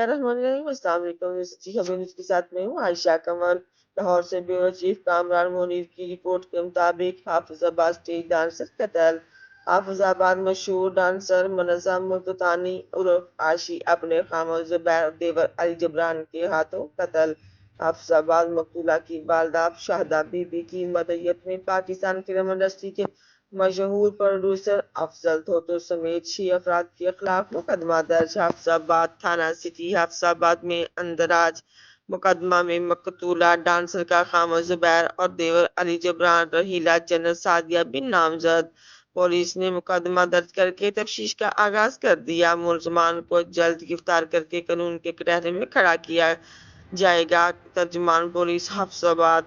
बिस्मिल्लाहिर्रहमानिर्रहीम। अस्सलाम वालेकुम। खबर न्यूज़ के साथ मैं हूँ आयशा कमर। लाहौर से ब्यूरो चीफ कामरान मुनीर की रिपोर्ट के मुताबिक हाफिजाबाद स्टेज डांसर कत्ल। हाफिजाबाद मशहूर डांसर मुनज़्ज़म मुल्तानी उर्फ आशी अपने खामोश जुबैर देवर अली जबरान के हाथों कत्ल। हाफिजाबाद मकतूला की वालदा शाहदा बीबी की मदयत में पाकिस्तान फिल्म इंडस्ट्री के मशहूर प्रोड्यूसर अफजल थोतो समेत 6 अफराद के खिलाफ मुकदमा दर्ज। हाफिजाबाद थाना सिटी हाफिजाबाद में अंदराज मुकदमा में मकतूला डांसर का खामोश जुबैर और देवर अली जबरान रहीला जन्नत सादिया बिन नामजद। पुलिस ने मुकदमा दर्ज करके तफ्तीश का आगाज कर दिया। मुलजमान को जल्द गिरफ्तार करके कानून के कटहरे में खड़ा किया जाएगा। तर्जुमान पुलिस हाफिजाबाद।